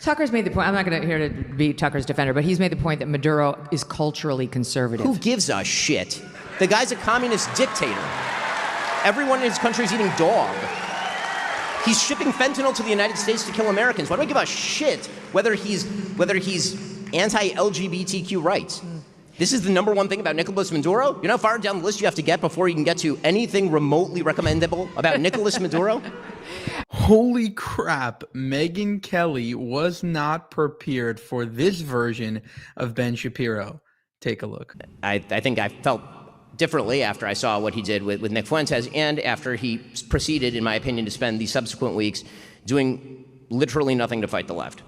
Tucker's made the point, I'm not going to here to be Tucker's defender, but he's made the point that Maduro is culturally conservative. Who gives a shit? The guy's a communist dictator. Everyone in his country is eating dog. He's shipping fentanyl to the United States to kill Americans. Why do I give a shit whether he's anti-LGBTQ rights? This is the number one thing about Nicolas Maduro. You know how far down the list you have to get before you can get to anything remotely recommendable about Nicolas Maduro? Holy crap, Megyn Kelly was not prepared for this version of Ben Shapiro. Take a look. I think I felt differently after I saw what he did with Nick Fuentes, and after he proceeded, in my opinion, to spend the subsequent weeks doing literally nothing to fight the left.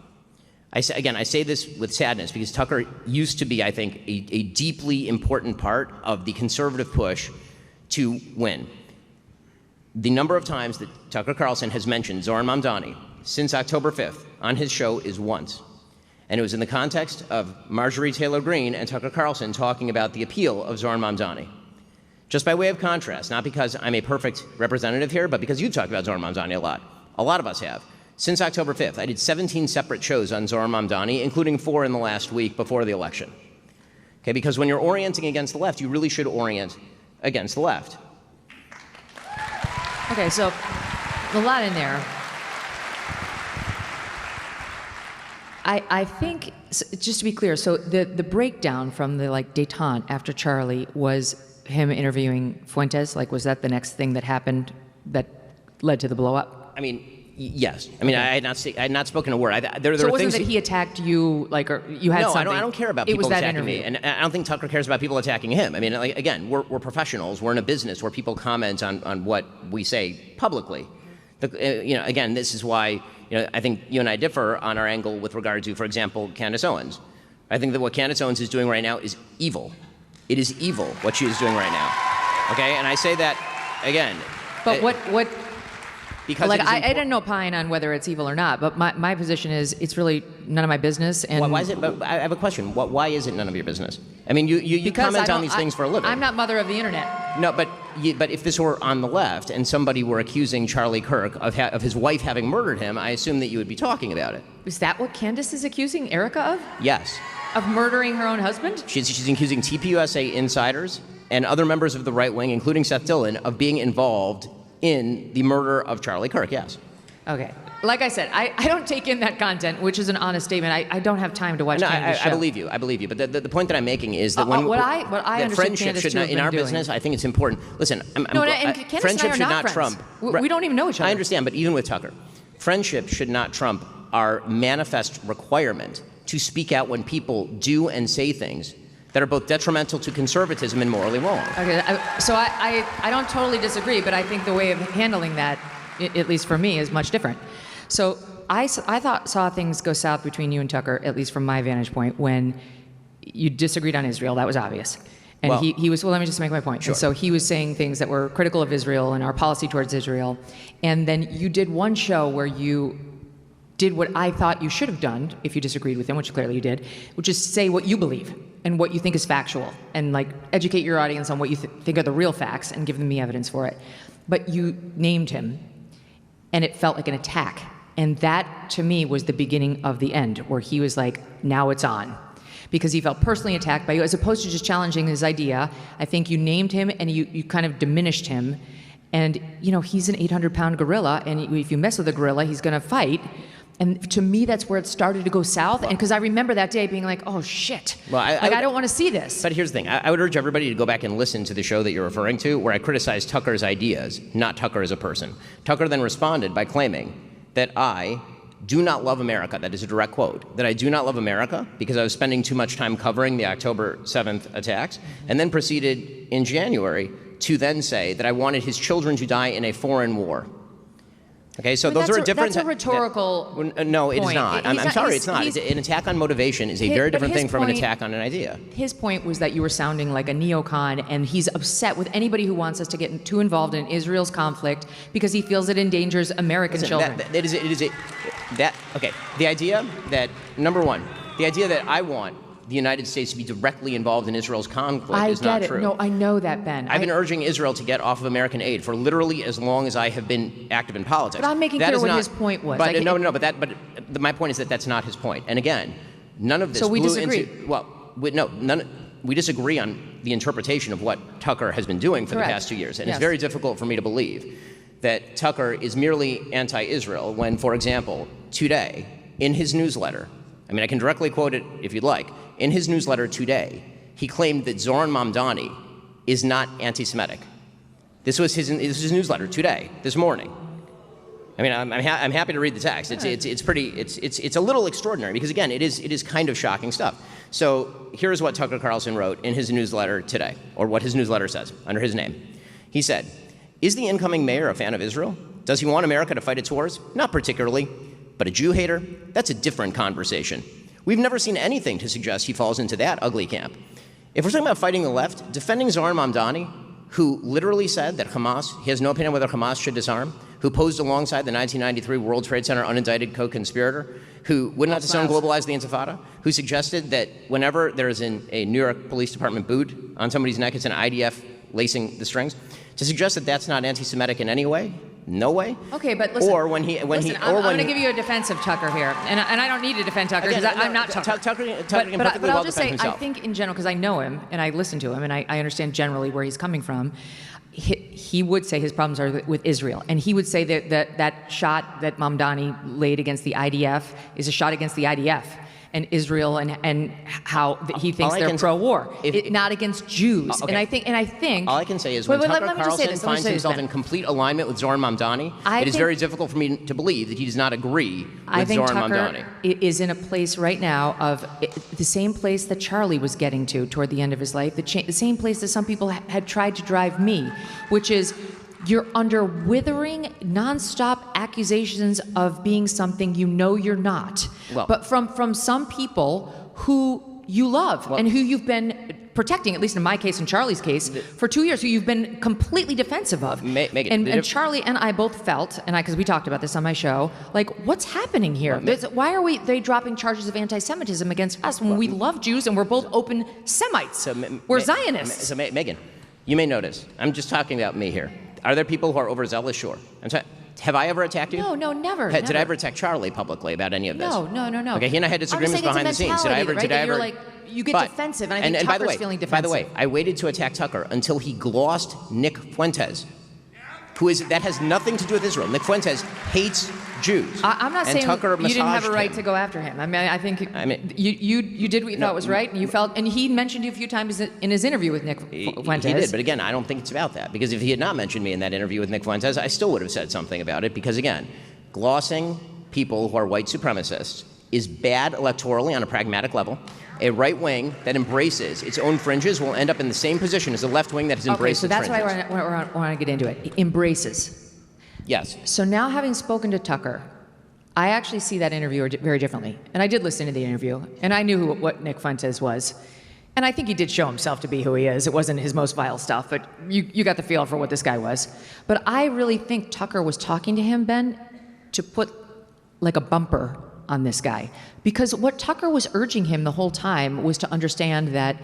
I say this with sadness because Tucker used to be, I think, a deeply important part of the conservative push to win. The number of times that Tucker Carlson has mentioned Zoran Mamdani since October 5th on his show is once. And it was in the context of Marjorie Taylor Greene and Tucker Carlson talking about the appeal of Zoran Mamdani. Just by way of contrast, not because I'm a perfect representative here, but because you talk about Zoran Mamdani a lot. A lot of us have. Since October 5th, I did 17 separate shows on Zoran Mamdani, including 4 in the last week before the election. Okay, because when you're orienting against the left, you really should orient against the left. Okay, so a lot in there. I think, just to be clear, so the breakdown from the detente after Charlie was him interviewing Fuentes. Was that the next thing that happened that led to the blow up? I mean, yes. I mean, okay. I had not spoken a word. There so it were wasn't things that he attacked you, or you had something? No, I don't care about people attacking interview. me, and I don't think Tucker cares about people attacking him. I mean, again, we're professionals. We're in a business where people comment on what we say publicly. Again, this is why I think you and I differ on our angle with regard to, for example, Candace Owens. I think that what Candace Owens is doing right now is evil. It is evil what she is doing right now. Okay, and I say that again. But what? Because I didn't opine on whether it's evil or not, but my position is it's really none of my business. And why is it? But I have a question. Why is it none of your business? I mean, you comment on these things for a living. I'm not mother of the internet. No, but if this were on the left and somebody were accusing Charlie Kirk of his wife having murdered him, I assume that you would be talking about it. Is that what Candace is accusing Erica of? Yes. Of murdering her own husband? She's accusing TPUSA insiders and other members of the right wing, including Seth Dillon, of being involved in the murder of Charlie Kirk, yes. Okay. Like I said, I don't take in that content, which is an honest statement. I don't have time to watch Candace's show. I believe you. But the point that I'm making is that what I understand friendship Candace should not, in our business, I think it's important. Listen, friendship should not trump. We don't even know each other. I understand, but even with Tucker, friendship should not trump our manifest requirement to speak out when people do and say things that are both detrimental to conservatism and morally wrong. Okay, so I don't totally disagree, but I think the way of handling that, at least for me, is much different. So I saw things go south between you and Tucker, at least from my vantage point, when you disagreed on Israel. That was obvious. And he was, let me just make my point. Sure. And so he was saying things that were critical of Israel and our policy towards Israel. And then you did one show where you did what I thought you should have done if you disagreed with him, which clearly you did, which is say what you believe and what you think is factual and educate your audience on what you think are the real facts and give them the evidence for it. But you named him and it felt like an attack. And that, to me, was the beginning of the end, where he was like, now it's on. Because he felt personally attacked by you, as opposed to just challenging his idea. I think you named him and you kind of diminished him. And, he's an 800-pound gorilla, and if you mess with a gorilla, he's going to fight. And to me, that's where it started to go south. And because I remember that day being like, oh, shit. Well, I don't want to see this. But here's the thing. I would urge everybody to go back and listen to the show that you're referring to, where I criticized Tucker's ideas, not Tucker as a person. Tucker then responded by claiming that I do not love America. That is a direct quote. That I do not love America because I was spending too much time covering the October 7th attacks, and then proceeded in January to then say that I wanted his children to die in a foreign war. Okay, so those are different. That's a rhetorical no, it point. is not. I'm sorry, it's not. An attack on motivation is a very different thing from an attack on an idea. His point was that you were sounding like a neocon, and he's upset with anybody who wants us to get too involved in Israel's conflict because he feels it endangers American children. Okay, the idea that, number one, the idea that I want the United States to be directly involved in Israel's conflict I is not get it. true. No, I know that, Ben. I've been urging Israel to get off of American aid for literally as long as I have been active in politics. But I'm making That clear is what not- his point was. But my point is that that's not his point. And again, none of this. So we blew disagree. We disagree on the interpretation of what Tucker has been doing for Correct. the past 2 years, and Yes. it's very difficult for me to believe that Tucker is merely anti-Israel when, for example, today in his newsletter, I mean, I can directly quote it if you'd like. In his newsletter today, he claimed that Zoran Mamdani is not anti-Semitic. This was his newsletter today, this morning. I mean, I'm happy to read the text. It's a little extraordinary because again, it is kind of shocking stuff. So here's what Tucker Carlson wrote in his newsletter today, or what his newsletter says under his name. He said, "Is the incoming mayor a fan of Israel? Does he want America to fight its wars? Not particularly. But a Jew hater? That's a different conversation. We've never seen anything to suggest he falls into that ugly camp. If we're talking about fighting the left, defending Zoran Mamdani, who literally said that he has no opinion whether Hamas should disarm, who posed alongside the 1993 World Trade Center unindicted co-conspirator, who would not disown globalize the Intifada, who suggested that whenever there is a New York Police Department boot on somebody's neck, it's an IDF lacing the strings, to suggest that that's not anti-Semitic in any way? No way. Okay, but listen. I'm going to give you a defense of Tucker here, and I don't need to defend Tucker because I'm not Tucker. Tucker can But perfectly I'll well just defend say, I himself. think in general, because I know him and I listen to him and I understand generally where he's coming from. He would say his problems are with Israel, and he would say that shot that Mamdani laid against the IDF is a shot against the IDF and Israel and how he thinks they're pro-war, not against Jews. Okay. And I think all I can say is when Tucker Carlson finds himself Ben. in complete alignment with Zoran Mamdani, it is very difficult for me to believe that he does not agree with Zoran Mamdani. Is in a place right now of the same place that Charlie was getting to toward the end of his life, the same place that some people had tried to drive me, which is you're under withering, nonstop accusations of being something you know you're not. Well, but from some people who you love and who you've been protecting, at least in my case and Charlie's case, for 2 years, who you've been completely defensive of. Megyn, and Charlie and I both felt, and because we talked about this on my show, like, what's happening here? Why are they dropping charges of anti-Semitism against us when we love Jews and we're both open Semites? We're Zionists. So Megyn, you may notice, I'm just talking about me here. Are there people who are overzealous? Sure. Have I ever attacked you? No, never. Did I ever attack Charlie publicly about any of this? No. Okay, he and I had disagreements behind the scenes. Did I ever? You're like, you get defensive, and I think Tucker's feeling defensive. By the way, I waited to attack Tucker until he glossed Nick Fuentes, that has nothing to do with Israel. Nick Fuentes hates Jews. I'm not saying Tucker you didn't have a right him. to go after him. I think you did what you thought was right, and you felt, and he mentioned you a few times in his interview with Nick Fuentes. He did, but again, I don't think it's about that, because if he had not mentioned me in that interview with Nick Fuentes, I still would have said something about it, because again, glossing people who are white supremacists is bad electorally on a pragmatic level. A right wing that embraces its own fringes will end up in the same position as a left wing that has embraced its fringes. Okay, so that's why I want to get into it. Embraces. Yes. So now, having spoken to Tucker, I actually see that interview very differently. And I did listen to the interview, and I knew what Nick Fuentes was. And I think he did show himself to be who he is. It wasn't his most vile stuff, but you got the feel for what this guy was. But I really think Tucker was talking to him, Ben, to put like a bumper on this guy. Because what Tucker was urging him the whole time was to understand that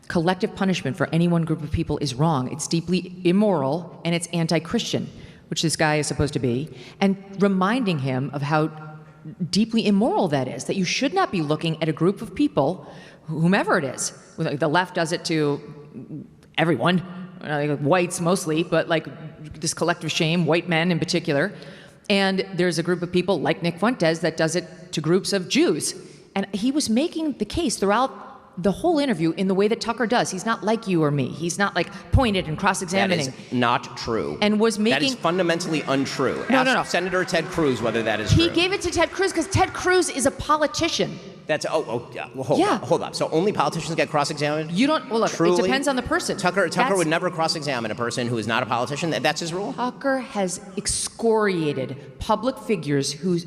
collective punishment for any one group of people is wrong. It's deeply immoral, and it's anti-Christian, which this guy is supposed to be, and reminding him of how deeply immoral that is, that you should not be looking at a group of people, whomever it is. The left does it to everyone, whites mostly, but like this collective shame, white men in particular. And there's a group of people like Nick Fuentes that does it to groups of Jews. And he was making the case throughout the whole interview in the way that Tucker does. He's not like you or me. He's not like pointed and cross-examining. That is not true. And was making... That is fundamentally untrue. No. Ask Senator Ted Cruz whether that is true. He gave it to Ted Cruz because Ted Cruz is a politician. That's hold up. So only politicians get cross-examined? You don't. Well, look, Truly? It depends on the person. Tucker would never cross-examine a person who is not a politician. That's his rule. Tucker has excoriated public figures who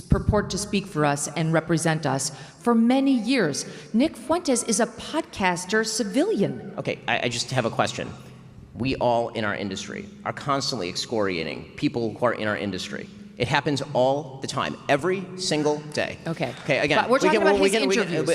purport to speak for us and represent us for many years. Nick Fuentes is a podcaster civilian. Okay, I just have a question. We all in our industry are constantly excoriating people who are in our industry. It happens all the time, every single day. Okay. Okay. Again, but we're talking about his interviews.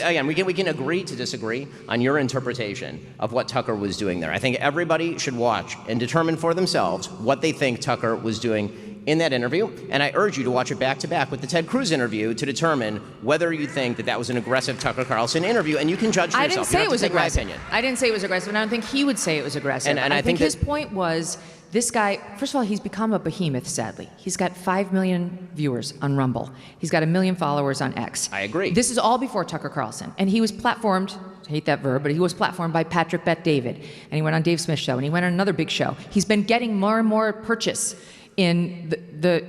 We can agree to disagree on your interpretation of what Tucker was doing there. I think everybody should watch and determine for themselves what they think Tucker was doing in that interview. And I urge you to watch it back to back with the Ted Cruz interview to determine whether you think that was an aggressive Tucker Carlson interview. And you can judge for yourself. I didn't say it was aggressive. My opinion. I didn't say it was aggressive, and I don't think he would say it was aggressive. And I think his point was, this guy, first of all, he's become a behemoth, sadly. He's got 5 million viewers on Rumble. He's got 1 million followers on X. I agree. This is all before Tucker Carlson. And he was platformed, I hate that verb, but he was platformed by Patrick Bet-David. And he went on Dave Smith's show, and he went on another big show. He's been getting more and more purchase in the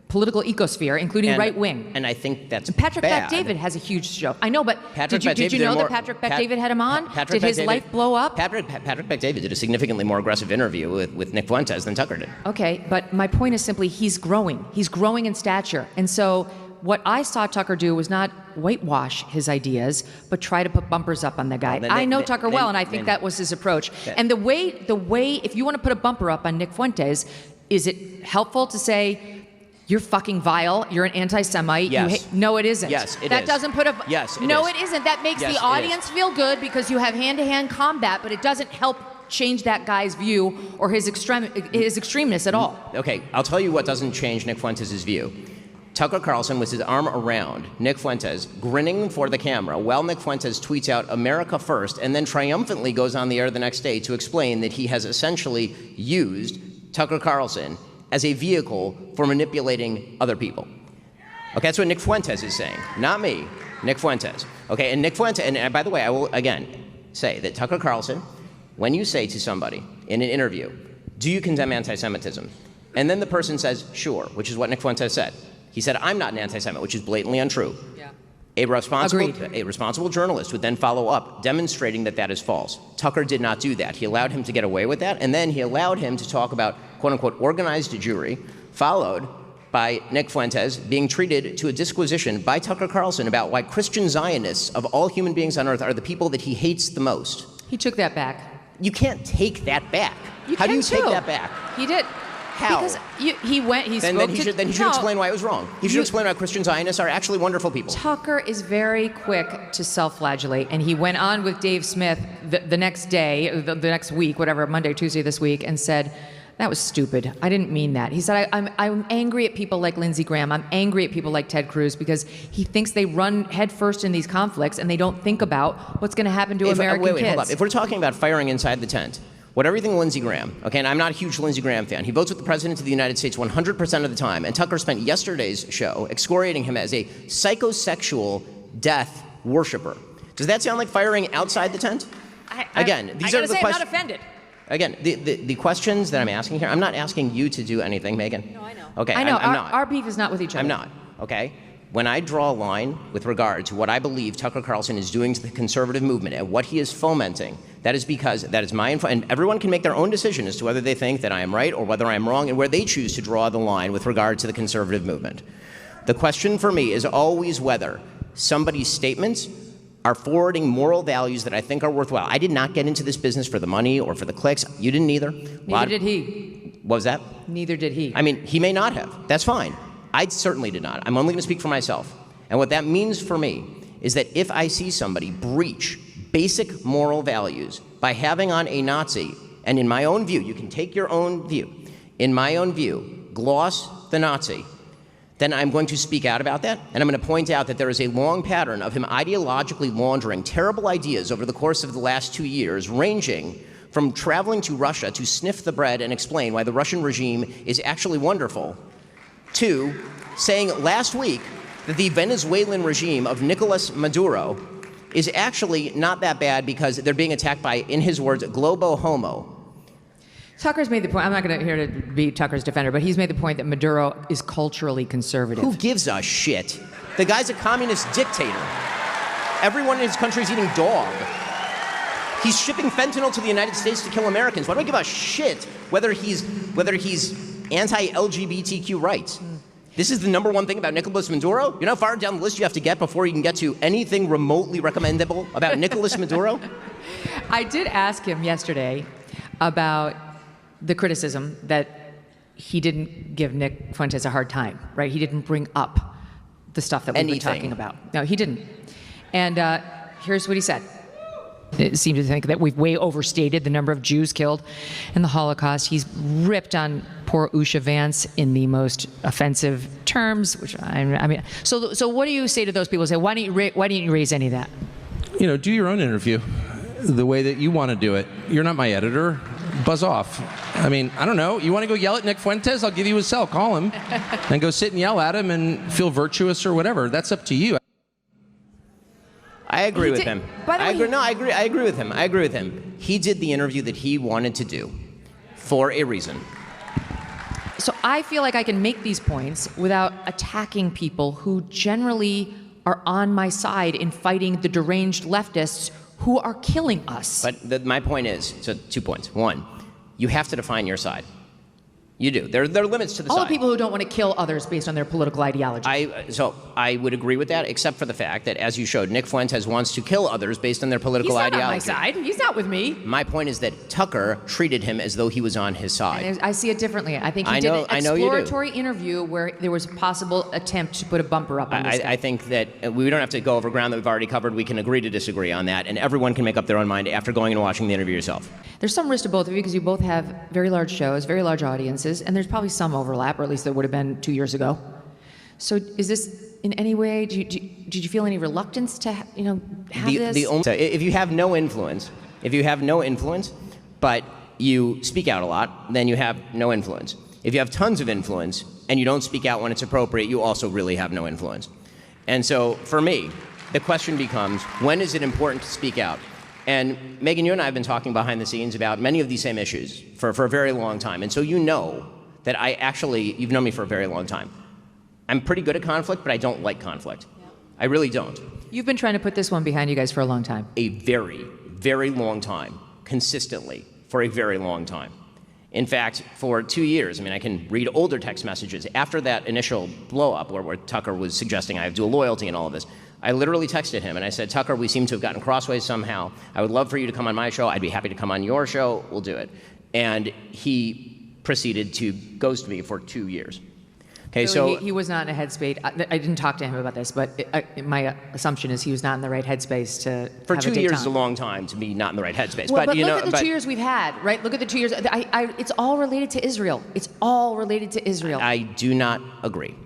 political ecosphere, including right wing. And I think that's Patrick bad. Bet-David has a huge show. I know, but did you Bet-David know did that Patrick Bet-David had him on? Patrick Did his Bet-David- life blow up? Patrick Bet-David did a significantly more aggressive interview with Nick Fuentes than Tucker did. Okay, but my point is simply he's growing. He's growing in stature. And so what I saw Tucker do was not whitewash his ideas, but try to put bumpers up on the guy. I know Tucker well, and I think that was his approach. And the way, if you want to put a bumper up on Nick Fuentes, is it helpful to say, you're fucking vile, you're an anti-Semite? Yes. No, it isn't. Yes, it that is. doesn't put a... Yes, it No, is. it isn't. That makes Yes, the it audience feel good because you have hand-to-hand combat, but it doesn't help change that guy's view or his extremeness at all. Okay, I'll tell you what doesn't change Nick Fuentes' view. Tucker Carlson with his arm around Nick Fuentes, grinning for the camera, while Nick Fuentes tweets out America first, and then triumphantly goes on the air the next day to explain that he has essentially used Tucker Carlson as a vehicle for manipulating other people. Okay, that's what Nick Fuentes is saying, not me, Nick Fuentes. Okay, and Nick Fuentes, and by the way, I will again say that Tucker Carlson, when you say to somebody in an interview, do you condemn anti-Semitism? And then the person says, sure, which is what Nick Fuentes said. He said, I'm not an anti-Semite, which is blatantly untrue. Yeah. A responsible journalist would then follow up, demonstrating that that is false. Tucker did not do that. He allowed him to get away with that, and then he allowed him to talk about, quote-unquote, organized Jewry, followed by Nick Fuentes being treated to a disquisition by Tucker Carlson about why Christian Zionists of all human beings on earth are the people that he hates the most. He took that back. You can't take that back. How do you take that back? He did. How? Because he went, he spoke then he should explain why it was wrong. He should explain why Christian Zionists are actually wonderful people. Tucker is very quick to self-flagellate, and he went on with Dave Smith the next day, the next week, whatever, Monday, Tuesday this week, and said, that was stupid. I didn't mean that. He said, I'm angry at people like Lindsey Graham. I'm angry at people like Ted Cruz because he thinks they run headfirst in these conflicts and they don't think about what's going to happen to American kids. Hold up. If we're talking about firing inside the tent, everything Lindsey Graham, okay, and I'm not a huge Lindsey Graham fan. He votes with the President of the United States 100% of the time, and Tucker spent yesterday's show excoriating him as a psychosexual death worshiper. Does that sound like firing outside the tent? Again, these are the questions. I'm not offended. Again, the questions that I'm asking here, I'm not asking you to do anything, Megyn. No, I know. Okay, I know. I'm not. Our beef is not with each other. I'm not, okay? When I draw a line with regard to what I believe Tucker Carlson is doing to the conservative movement and what he is fomenting, that is because that is my info, and everyone can make their own decision as to whether they think that I am right or whether I am wrong and where they choose to draw the line with regard to the conservative movement. The question for me is always whether somebody's statements are forwarding moral values that I think are worthwhile. I did not get into this business for the money or for the clicks. You didn't either. Neither did he. What was that? Neither did he. I mean, he may not have. That's fine. I certainly did not. I'm only going to speak for myself. And what that means for me is that if I see somebody breach basic moral values by having on a Nazi, and in my own view, you can take your own view, in my own view, gloss the Nazi, then I'm going to speak out about that, and I'm going to point out that there is a long pattern of him ideologically laundering terrible ideas over the course of the last 2 years, ranging from traveling to Russia to sniff the bread and explain why the Russian regime is actually wonderful, to saying last week that the Venezuelan regime of Nicolas Maduro is actually not that bad because they're being attacked by, in his words, globo homo. Tucker's made the point, I'm not going to here to be Tucker's defender, but he's made the point that Maduro is culturally conservative. Who gives a shit? The guy's a communist dictator. Everyone in his country is eating dog. He's shipping fentanyl to the United States to kill Americans. Why do I give a shit whether he's anti-LGBTQ rights? This is the number one thing about Nicolas Maduro. You know how far down the list you have to get before you can get to anything remotely recommendable about Nicolas Maduro? I did ask him yesterday about the criticism that he didn't give Nick Fuentes a hard time, right? He didn't bring up the stuff that we've been talking about. No, he didn't. And here's what he said. It seemed to think that we've way overstated the number of Jews killed in the Holocaust. He's ripped on poor Usha Vance in the most offensive terms, which I mean, so what do you say to those people who say, why didn't you raise any of that? You know, do your own interview the way that you want to do it. You're not my editor. Buzz off. I mean, I don't know. You want to go yell at Nick Fuentes? I'll give you his cell. Call him and go sit and yell at him and feel virtuous or whatever. That's up to you. I agree with him. By the way, I agree with him. I agree with him. He did the interview that he wanted to do for a reason. So I feel like I can make these points without attacking people who generally are on my side in fighting the deranged leftists who are killing us. But my point is, so 2 points. One, you have to define your side. You do. There are limits to the All side. the people who don't want to kill others based on their political ideology. So I would agree with that, except for the fact that, as you showed, Nick Fuentes wants to kill others based on their political ideology. He's not on my side. He's not with me. My point is that Tucker treated him as though he was on his side. And I see it differently. I think he did an exploratory interview where there was a possible attempt to put a bumper up on this guy. I think that we don't have to go over ground that we've already covered. We can agree to disagree on that, and everyone can make up their own mind after going and watching the interview yourself. There's some risk to both of you because you both have very large shows, very large audiences, and there's probably some overlap, or at least there would have been 2 years ago. So is this in any way, did you feel any reluctance to have this? If you have no influence, but you speak out a lot, then you have no influence. If you have tons of influence and you don't speak out when it's appropriate, you also really have no influence. And so for me, the question becomes, when is it important to speak out? And Megyn, you and I have been talking behind the scenes about many of these same issues for a very long time. And so you know that you've known me for a very long time. I'm pretty good at conflict, but I don't like conflict. Yeah. I really don't. You've been trying to put this one behind you guys for a long time. A very, very long time, consistently, for a very long time. In fact, for 2 years, I can read older text messages. After that initial blow-up where Tucker was suggesting I have dual loyalty and all of this, I literally texted him and I said, Tucker, we seem to have gotten crossways somehow. I would love for you to come on my show. I'd be happy to come on your show. We'll do it. And he proceeded to ghost me for 2 years. Okay, so he was not in a headspace. I didn't talk to him about this, but my assumption is he was not in the right headspace to for have 2 a years is a long time to be not in the right headspace. Well, but look at the 2 years we've had, right? Look at the 2 years. It's all related to Israel. It's all related to Israel. I do not agree.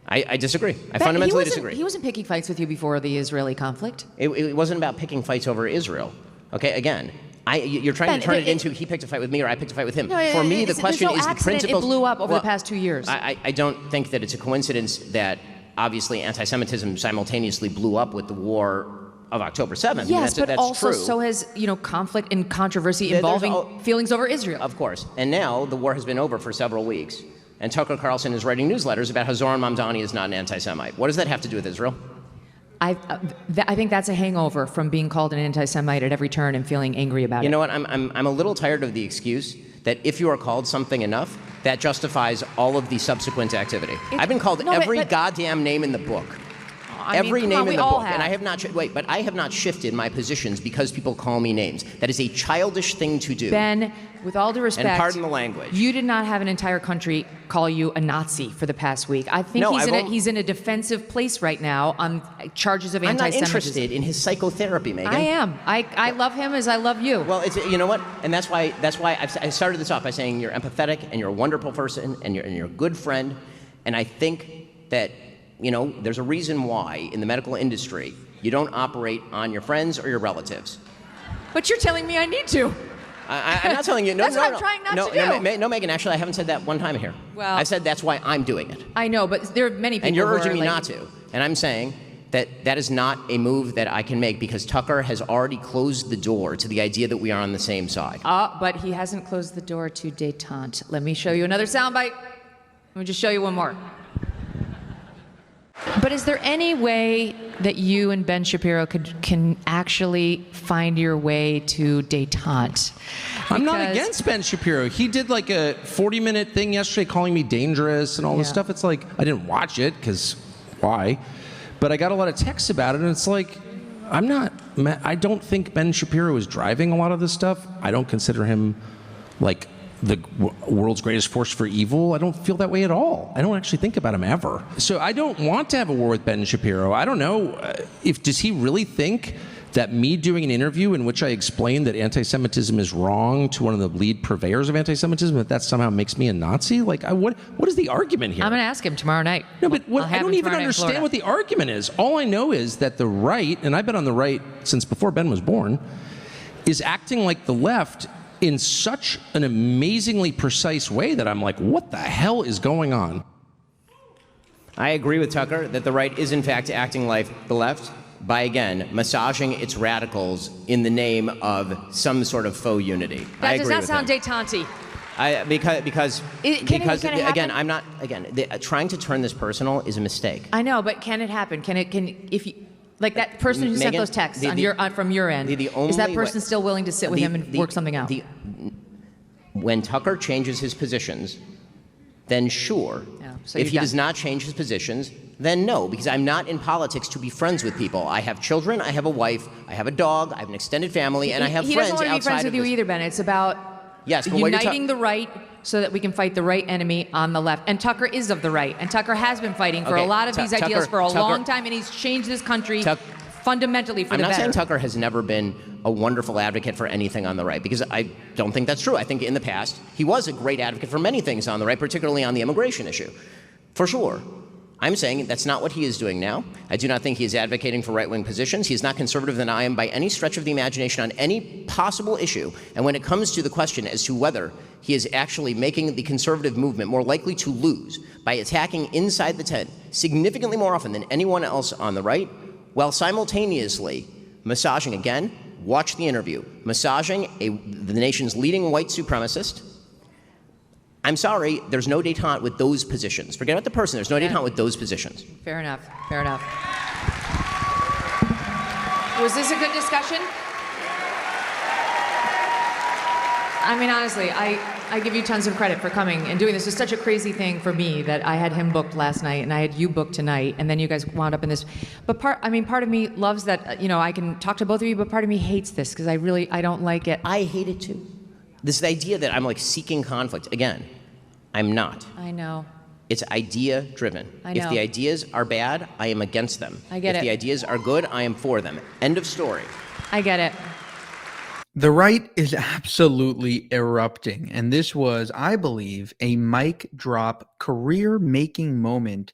I disagree. I fundamentally disagree. He wasn't picking fights with you before the Israeli conflict. It wasn't about picking fights over Israel. Okay, again, you're trying to turn it into he picked a fight with me or I picked a fight with him. No, for me, the question is the principles. It blew up over the past 2 years. I don't think that it's a coincidence that obviously anti-Semitism simultaneously blew up with the war of October 7th. Yes, that's but also true. So has conflict and controversy involving feelings over Israel. Of course. And now the war has been over for several weeks. And Tucker Carlson is writing newsletters about how Zoran Mamdani is not an anti-Semite. What does that have to do with Israel? I think that's a hangover from being called an anti-Semite at every turn and feeling angry about it. You know what? I'm a little tired of the excuse that if you are called something enough, that justifies all of the subsequent activity. I've been called every goddamn name in the book. Every name in the book, and I have not. But I have not shifted my positions because people call me names. That is a childish thing to do. Ben, with all due respect, and pardon the language, you did not have an entire country call you a Nazi for the past week. I think he's in a defensive place right now on charges of anti-Semitism. I'm not interested in his psychotherapy, Megyn. I am. I love him as I love you. Well, you know what? And that's why I started this off by saying you're empathetic and you're a wonderful person and you're a good friend, and I think that. There's a reason why in the medical industry you don't operate on your friends or your relatives. But you're telling me I need to. I'm not telling you. No, that's what I'm trying not to do. No, Megyn, actually, I haven't said that one time here. Well, I said that's why I'm doing it. I know, but there are many people and you're who urging are me not to. And I'm saying that is not a move that I can make because Tucker has already closed the door to the idea that we are on the same side. But he hasn't closed the door to détente. Let me show you another soundbite. Let me just show you one more. But is there any way that you and Ben Shapiro can actually find your way to détente? I'm not against Ben Shapiro. He did like a 40-minute thing yesterday calling me dangerous and all this stuff. It's like, I didn't watch it because why? But I got a lot of texts about it, and it's like, I don't think Ben Shapiro is driving a lot of this stuff. I don't consider him like the world's greatest force for evil. I don't feel that way at all. I don't actually think about him ever. So I don't want to have a war with Ben Shapiro. I don't know does he really think that me doing an interview in which I explained that anti-Semitism is wrong to one of the lead purveyors of anti-Semitism, that somehow makes me a Nazi? Like, what is the argument here? I'm going to ask him tomorrow night. No, but I don't even understand what the argument is. All I know is that the right, and I've been on the right since before Ben was born, is acting like the left in such an amazingly precise way that I'm like, what the hell is going on? I agree with Tucker that the right is in fact acting like the left by, again, massaging its radicals in the name of some sort of faux unity. That does not sound détente. Because again, I'm not, trying to turn this personal is a mistake. I know, but can it happen? If you, like that person who sent those texts from your end, is that person still willing to sit with him and work something out? When Tucker changes his positions, then sure. Yeah, so if he does not change his positions, then no, because I'm not in politics to be friends with people. I have children, I have a wife, I have a dog, I have an extended family, and I have friends outside of this. He doesn't want to be friends with you either, Ben. It's about uniting the right so that we can fight the right enemy on the left. And Tucker is of the right, and Tucker has been fighting for a lot of these ideas for a long time, and he's changed this country fundamentally for the better. I'm not saying Tucker has never been a wonderful advocate for anything on the right, because I don't think that's true. I think in the past, he was a great advocate for many things on the right, particularly on the immigration issue, for sure. I'm saying that's not what he is doing now. I do not think he is advocating for right-wing positions. He is not conservative than I am by any stretch of the imagination on any possible issue. And when it comes to the question as to whether he is actually making the conservative movement more likely to lose by attacking inside the tent significantly more often than anyone else on the right, while simultaneously massaging, again, watch the interview, massaging the nation's leading white supremacist, I'm sorry, there's no détente with those positions. Forget about the person, there's no détente with those positions. Fair enough, fair enough. Was this a good discussion? I mean, honestly, I give you tons of credit for coming and doing this. It's such a crazy thing for me that I had him booked last night and I had you booked tonight, and then you guys wound up in this. But part of me loves that, I can talk to both of you, but part of me hates this because I don't like it. I hate it too. This idea that I'm like seeking conflict. Again, I'm not. I know. It's idea driven. I know. If the ideas are bad, I am against them. I get it. If the ideas are good, I am for them. End of story. I get it. The right is absolutely erupting, and this was, I believe, a mic drop, career-making moment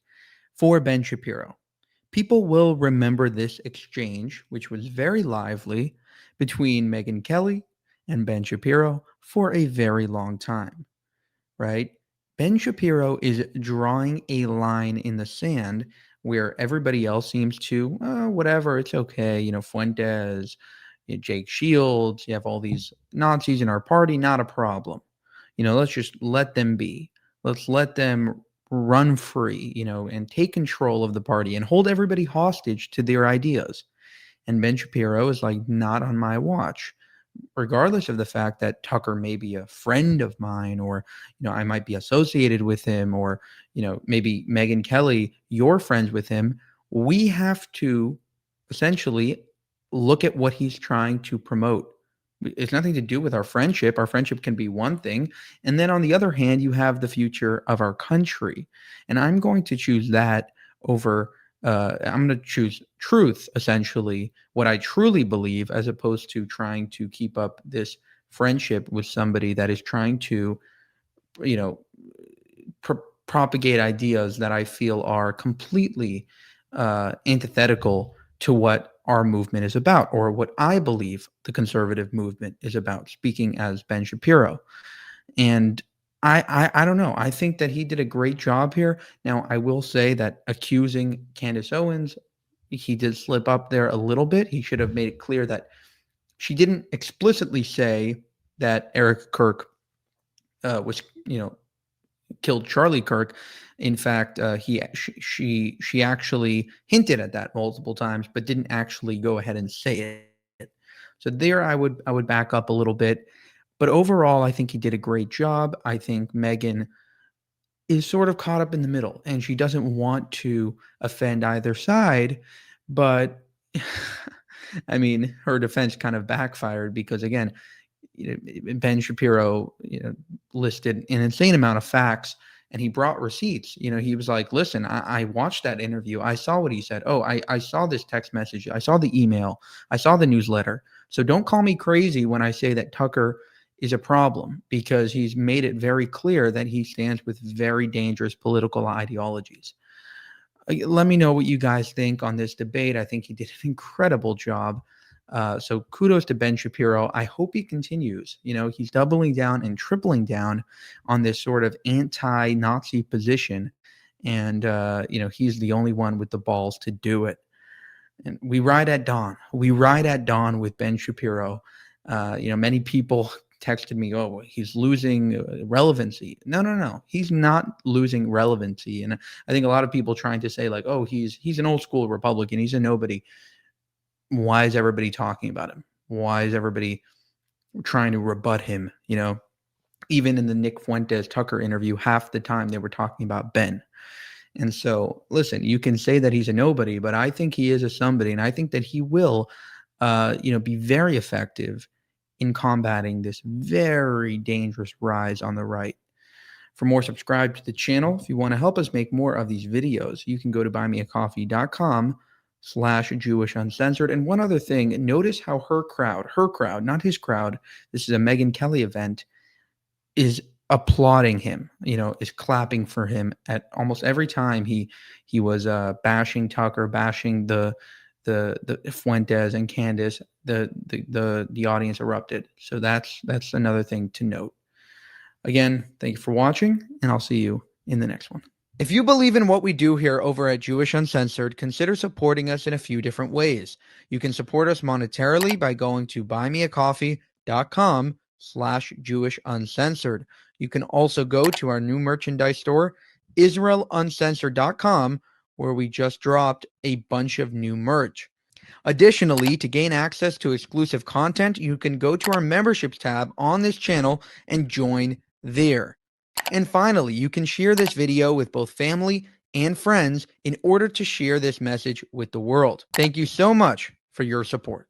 for Ben Shapiro. People will remember this exchange, which was very lively, between Megyn Kelly and Ben Shapiro for a very long time, right? Ben Shapiro is drawing a line in the sand where everybody else seems to, whatever, it's okay, Fuentes, Jake Shields, you have all these Nazis in our party, not a problem. Let's just let them be. Let's let them run free, and take control of the party and hold everybody hostage to their ideas. And Ben Shapiro is like, not on my watch, regardless of the fact that Tucker may be a friend of mine, or, I might be associated with him, or, maybe Megyn Kelly, you're friends with him. We have to essentially look at what he's trying to promote. It's nothing to do with our friendship. Our friendship can be one thing. And then on the other hand, you have the future of our country. And I'm going to choose that over, I'm going to choose truth, essentially, what I truly believe, as opposed to trying to keep up this friendship with somebody that is trying to, propagate ideas that I feel are completely antithetical to what our movement is about, or what I believe the conservative movement is about, speaking as Ben Shapiro. And I don't know. I think that he did a great job here. Now, I will say that accusing Candace Owens, he did slip up there a little bit. He should have made it clear that she didn't explicitly say that Eric Kirk was, killed Charlie Kirk. In fact, she actually hinted at that multiple times, but didn't actually go ahead and say it. So there, I would back up a little bit. But overall, I think he did a great job. I think Megyn is sort of caught up in the middle, and she doesn't want to offend either side. But I mean, her defense kind of backfired because, again, Ben Shapiro, listed an insane amount of facts, and he brought receipts. He was like, listen, I watched that interview. I saw what he said. Oh, I saw this text message. I saw the email. I saw the newsletter. So don't call me crazy when I say that Tucker is a problem, because he's made it very clear that he stands with very dangerous political ideologies. Let me know what you guys think on this debate. I think he did an incredible job. So kudos to Ben Shapiro. I hope he continues. He's doubling down and tripling down on this sort of anti-Nazi position. And, he's the only one with the balls to do it. And we ride at dawn. We ride at dawn with Ben Shapiro. Many people texted me, oh, he's losing relevancy. No. He's not losing relevancy. And I think a lot of people trying to say like, oh, he's an old school Republican. He's a nobody. Why is everybody talking about him? Why is everybody trying to rebut him? Even in the Nick Fuentes Tucker interview, half the time they were talking about Ben. And so, listen, you can say that he's a nobody, but I think he is a somebody. And I think that he will, be very effective in combating this very dangerous rise on the right. For more, subscribe to the channel. If you want to help us make more of these videos, you can go to buymeacoffee.com/JewishUncensored. And one other thing, notice how her crowd, not his crowd, this is a Megyn Kelly event, is applauding him, is clapping for him at almost every time he was bashing Tucker, bashing the Fuentes and Candace, the audience erupted. So that's another thing to note. Again, thank you for watching, and I'll see you in the next one. If you believe in what we do here over at Jewish Uncensored, consider supporting us in a few different ways. You can support us monetarily by going to buymeacoffee.com/JewishUncensored. You can also go to our new merchandise store, IsraelUncensored.com, where we just dropped a bunch of new merch. Additionally, to gain access to exclusive content, you can go to our memberships tab on this channel and join there. And finally, you can share this video with both family and friends in order to share this message with the world. Thank you so much for your support.